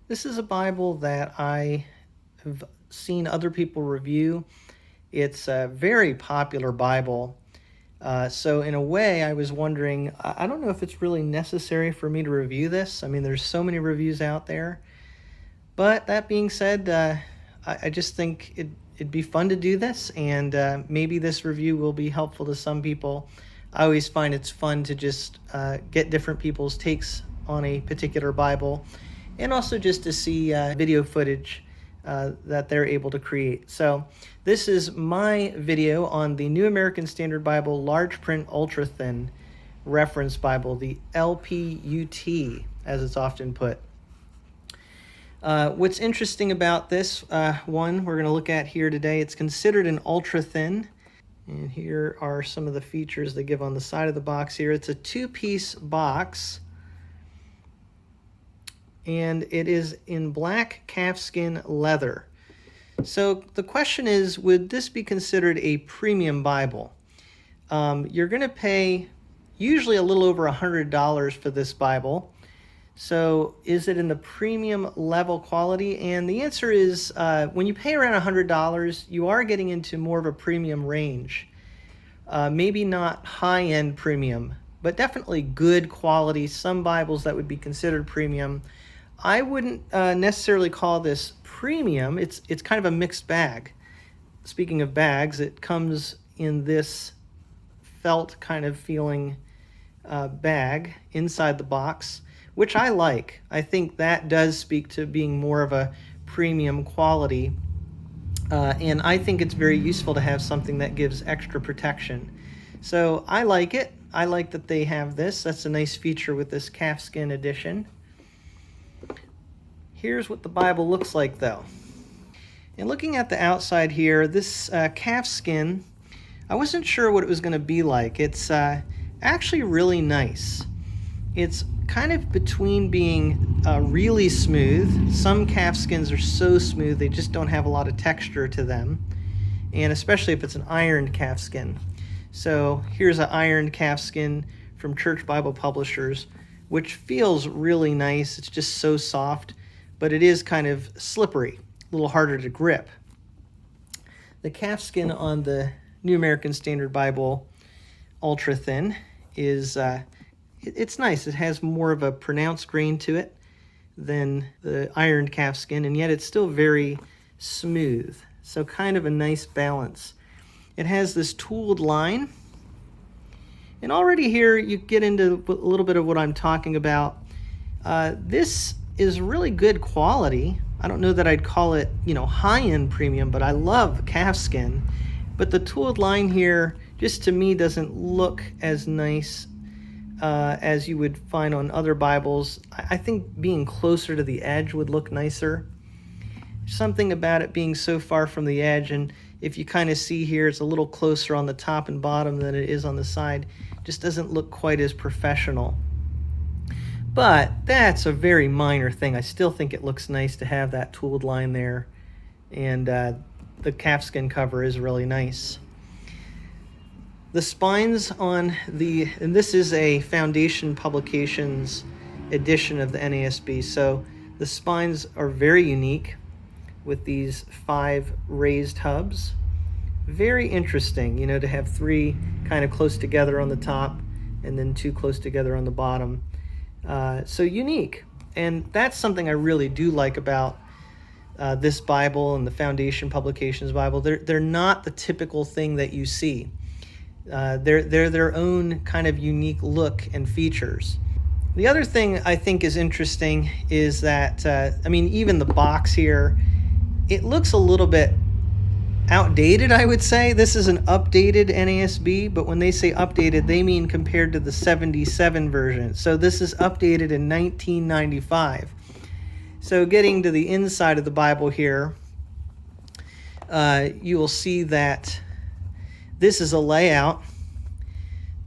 This is a Bible that I have seen other people review. It's a very popular Bible. So in a way, I was wondering, I don't know if it's really necessary for me to review this. I mean, there's so many reviews out there. But that being said, I just think it'd be fun to do this, and maybe this review will be helpful to some people. I always find it's fun to just get different people's takes on a particular Bible, and also just to see video footage that they're able to create. So this is my video on the New American Standard Bible Large Print Ultrathin Reference Bible, the LPUT, as it's often put. What's interesting about this one we're going to look at here today, it's considered an ultra-thin. And here are some of the features they give on the side of the box here. It's a two-piece box, and it is in black calfskin leather. So the question is, would this be considered a premium Bible? You're going to pay usually a little over $100 for this Bible. So is it in the premium level quality? And the answer is when you pay around $100, you are getting into more of a premium range. Maybe not high-end premium, but definitely good quality. Some Bibles that would be considered premium. I wouldn't necessarily call this premium. It's kind of a mixed bag. Speaking of bags, it comes in this felt kind of feeling bag inside the box, which I like. I think that does speak to being more of a premium quality. And I think it's very useful to have something that gives extra protection. So I like it. I like that they have this. That's a nice feature with this calfskin edition. Here's what the Bible looks like, though. And looking at the outside here, this calfskin, I wasn't sure what it was going to be like. It's actually really nice. It's kind of between being really smooth. Some calfskins are so smooth they just don't have a lot of texture to them, and especially if it's an ironed calfskin. So here's an ironed calfskin from Church Bible Publishers, which feels really nice. It's just so soft, but it is kind of slippery, a little harder to grip. The calfskin on the New American Standard Bible Ultra Thin is it's nice. It has more of a pronounced grain to it than the ironed calfskin, and yet it's still very smooth. So kind of a nice balance. It has this tooled line. And already here you get into a little bit of what I'm talking about. This is really good quality. I don't know that I'd call it, high-end premium, but I love calfskin. But the tooled line here, just to me, doesn't look as nice as you would find on other Bibles. I think being closer to the edge would look nicer. Something about it being so far from the edge, and if you kind of see here, it's a little closer on the top and bottom than it is on the side. Just doesn't look quite as professional. But that's a very minor thing. I still think it looks nice to have that tooled line there, and the calfskin cover is really nice. The spines on and this is a Foundation Publications edition of the NASB, so the spines are very unique with these 5 raised hubs. Very interesting, to have 3 kind of close together on the top and then 2 close together on the bottom. So unique, and that's something I really do like about this Bible and the Foundation Publications Bible. They're not the typical thing that you see. They're their own kind of unique look and features. The other thing I think is interesting is that, even the box here, it looks a little bit outdated, I would say. This is an updated NASB, but when they say updated, they mean compared to the 77 version. So this is updated in 1995. So getting to the inside of the Bible here, you will see that this is a layout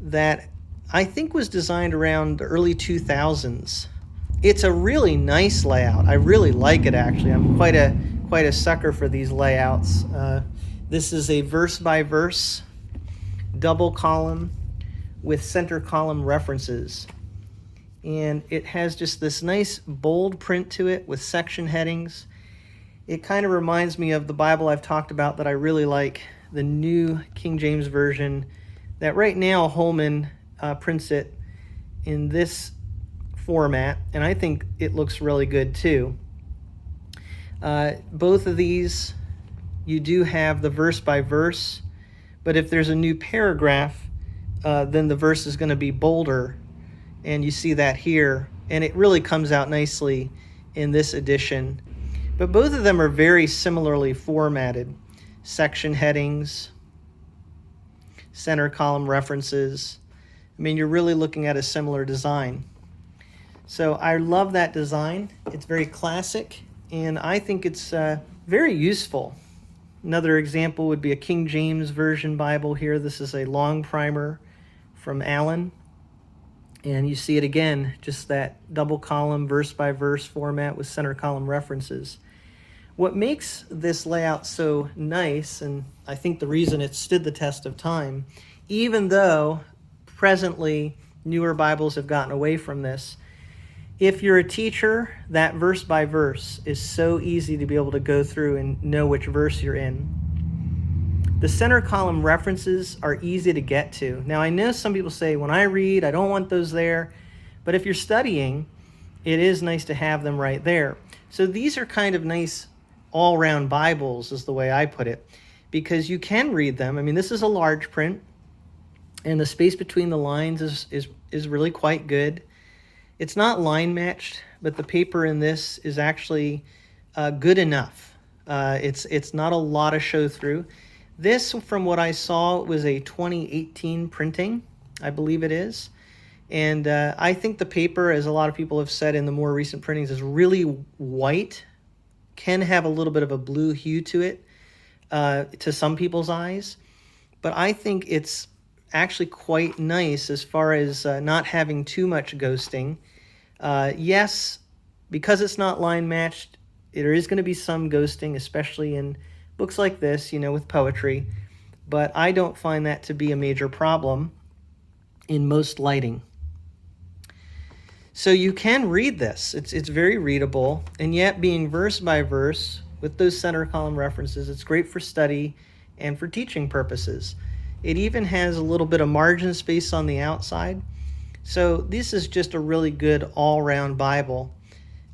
that I think was designed around the early 2000s. It's a really nice layout. I really like it, actually. I'm quite a sucker for these layouts. This is a verse-by-verse double column with center column references. and it has just this nice bold print to it with section headings. It kind of reminds me of the Bible I've talked about that I really like, the New King James Version, that right now Holman prints it in this format, and I think it looks really good too. Both of these, you do have the verse by verse, but if there's a new paragraph, then the verse is going to be bolder, and you see that here, and it really comes out nicely in this edition. But both of them are very similarly formatted. Section headings, center column references. I mean, you're really looking at a similar design. So I love that design. It's very classic, and I think it's very useful. Another example would be a King James Version Bible here. This is a long primer from Allen. And you see it again, just that double column, verse by verse format with center column references. What makes this layout so nice, and I think the reason it stood the test of time, even though presently newer Bibles have gotten away from this, if you're a teacher, that verse by verse is so easy to be able to go through and know which verse you're in. The center column references are easy to get to. Now, I know some people say, when I read, I don't want those there. But if you're studying, it is nice to have them right there. So these are kind of nice all-round Bibles, is the way I put it, because you can read them. I mean, this is a large print, and the space between the lines is really quite good. It's not line matched, but the paper in this is actually good enough. It's not a lot of show through. This, from what I saw, was a 2018 printing, I believe it is. And I think the paper, as a lot of people have said in the more recent printings, is really white, can have a little bit of a blue hue to it, to some people's eyes. But I think it's actually quite nice as far as not having too much ghosting. Yes, because it's not line matched, there is going to be some ghosting, especially in books like this, with poetry, but I don't find that to be a major problem in most lighting. So you can read this. It's very readable, and yet being verse by verse with those center column references, it's great for study and for teaching purposes. It even has a little bit of margin space on the outside. So this is just a really good all-round Bible.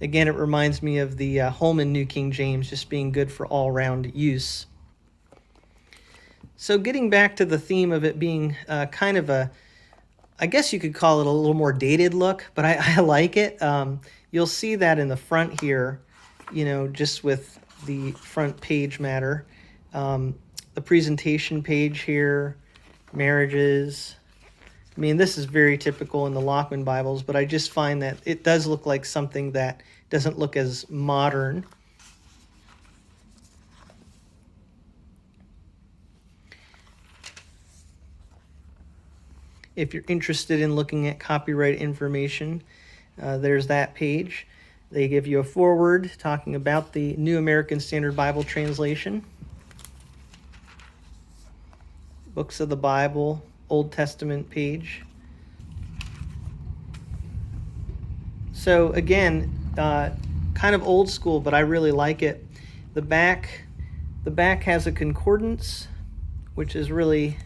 Again, it reminds me of the Holman New King James, just being good for all-round use. So getting back to the theme of it being kind of I guess you could call it a little more dated look, but I like it. You'll see that in the front here, just with the front page matter. The presentation page here, marriages. I mean, this is very typical in the Lockman Bibles, but I just find that it does look like something that doesn't look as modern. If you're interested in looking at copyright information, there's that page. They give you a foreword talking about the New American Standard Bible translation, books of the Bible, Old Testament page. So again, kind of old school, but I really like it. The back has a concordance, which is really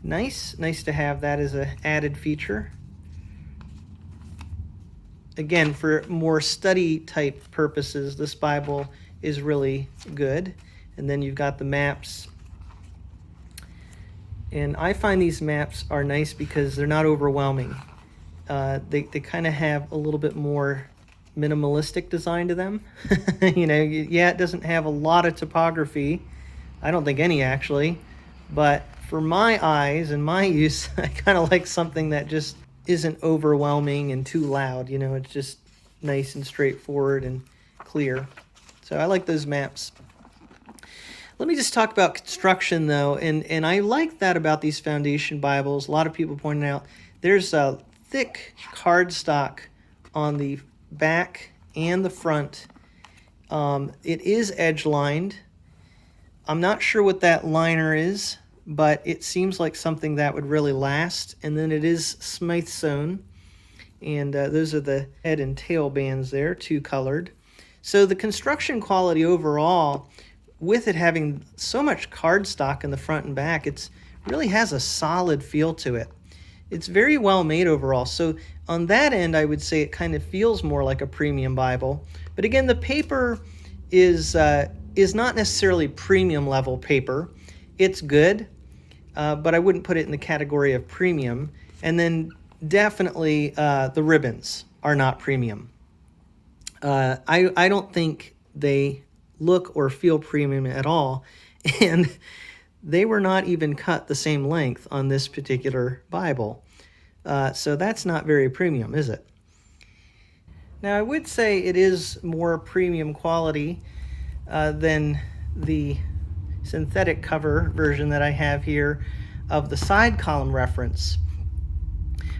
nice to have that as an added feature. Again, for more study type purposes, this Bible is really good. And then you've got the maps. And I find these maps are nice because they're not overwhelming. They kind of have a little bit more minimalistic design to them. Yeah, it doesn't have a lot of topography. I don't think any, actually. But for my eyes and my use, I kind of like something that just isn't overwhelming and too loud. It's just nice and straightforward and clear. So I like those maps. Let me just talk about construction, though, and I like that about these foundation Bibles. A lot of people pointed out there's a thick cardstock on the back and the front. It is edge-lined. I'm not sure what that liner is, but it seems like something that would really last. And then it is Smyth Sewn. And those are the head and tail bands there, two colored. So the construction quality overall, with it having so much cardstock in the front and back, it's really has a solid feel to it. It's very well made overall. So on that end, I would say it kind of feels more like a premium Bible. But again, the paper is not necessarily premium level paper. It's good, but I wouldn't put it in the category of premium. And then definitely the ribbons are not premium. I don't think they look or feel premium at all. And they were not even cut the same length on this particular Bible. So that's not very premium, is it? Now, I would say it is more premium quality than the synthetic cover version that I have here of the side column reference.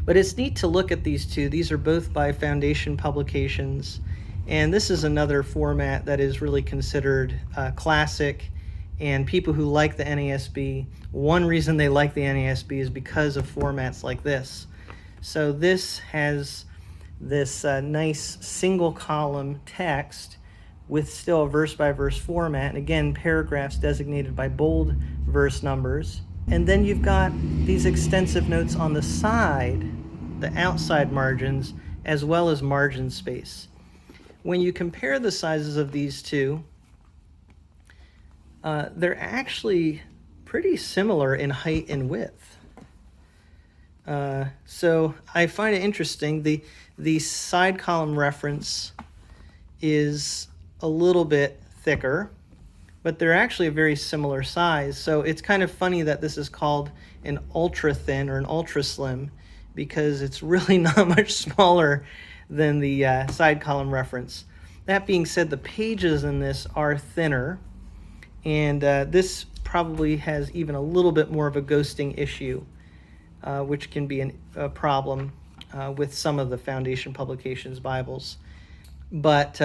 But it's neat to look at these two. These are both by Foundation Publications. And this is another format that is really considered classic. And people who like the NASB, one reason they like the NASB is because of formats like this. So this has this nice single column text with still a verse-by-verse format. And again, paragraphs designated by bold verse numbers. And then you've got these extensive notes on the side, the outside margins, as well as margin space. When you compare the sizes of these two, they're actually pretty similar in height and width. So I find it interesting. The side column reference is a little bit thicker, but they're actually a very similar size. So it's kind of funny that this is called an ultra thin or an ultra slim, because it's really not much smaller than the side column reference. That being said, the pages in this are thinner, and this probably has even a little bit more of a ghosting issue, which can be a problem with some of the Foundation Publications Bibles. But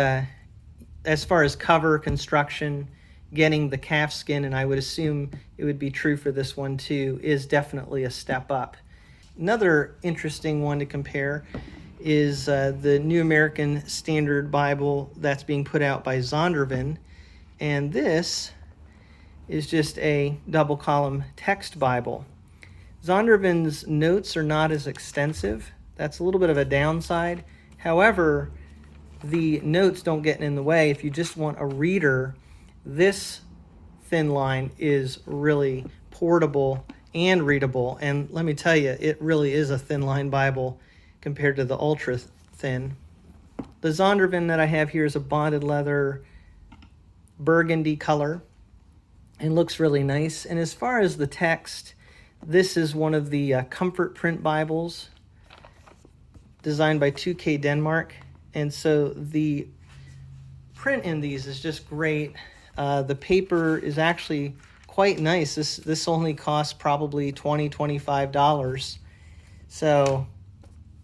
as far as cover construction, getting the calfskin, and I would assume it would be true for this one too, is definitely a step up. Another interesting one to compare is the New American Standard Bible that's being put out by Zondervan, and this is just a double column text Bible. Zondervan's notes are not as extensive. That's a little bit of a downside. However, the notes don't get in the way. If you just want a reader, this thin line is really portable and readable. And let me tell you, it really is a thin line Bible compared to the ultra thin. The Zondervan that I have here is a bonded leather burgundy color and looks really nice. And as far as the text, this is one of the comfort print Bibles designed by 2K Denmark. And so the print in these is just great. The paper is actually quite nice. This only costs probably $20, $25. So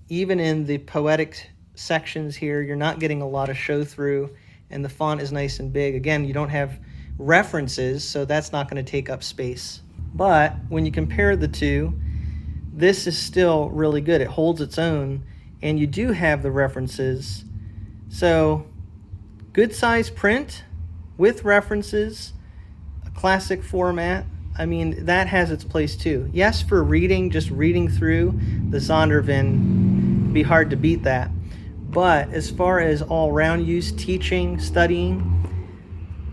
even in the poetic sections here, you're not getting a lot of show through, and the font is nice and big. Again, you don't have references, so that's not going to take up space. But when you compare the two, this is still really good. It holds its own, and you do have the references. So good size print with references, a classic format. I mean, that has its place too. Yes, for reading, just reading through the Zondervan, it'd be hard to beat that. But as far as all-round use, teaching, studying,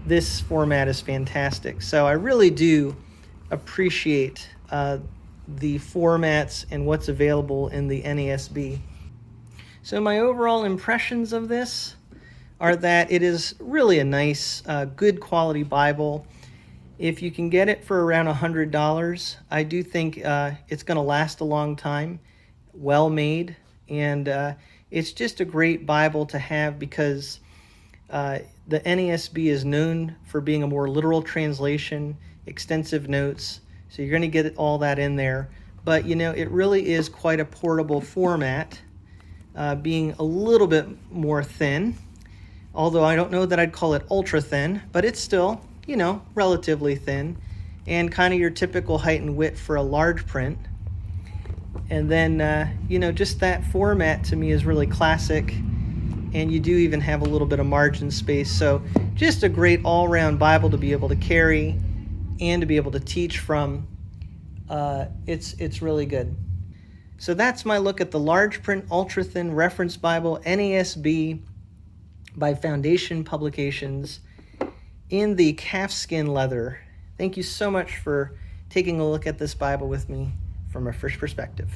this format is fantastic. So I really do appreciate the formats and what's available in the NASB. So my overall impressions of this are that it is really a nice, good quality Bible. If you can get it for around $100, I do think it's going to last a long time, well made, and it's just a great Bible to have because the NASB is known for being a more literal translation, extensive notes, so you're going to get all that in there. But, you know, it really is quite a portable format, being a little bit more thin, although I don't know that I'd call it ultra thin, but it's still, you know, relatively thin, and kind of your typical height and width for a large print. And then, you know, just that format to me is really classic. And you do even have a little bit of margin space. So just a great all-around Bible to be able to carry and to be able to teach from. It's really good. So that's my look at the large print ultra-thin reference Bible, NASB, by Foundation Publications, in the calfskin leather. Thank you so much for taking a look at this Bible with me from a fresh perspective.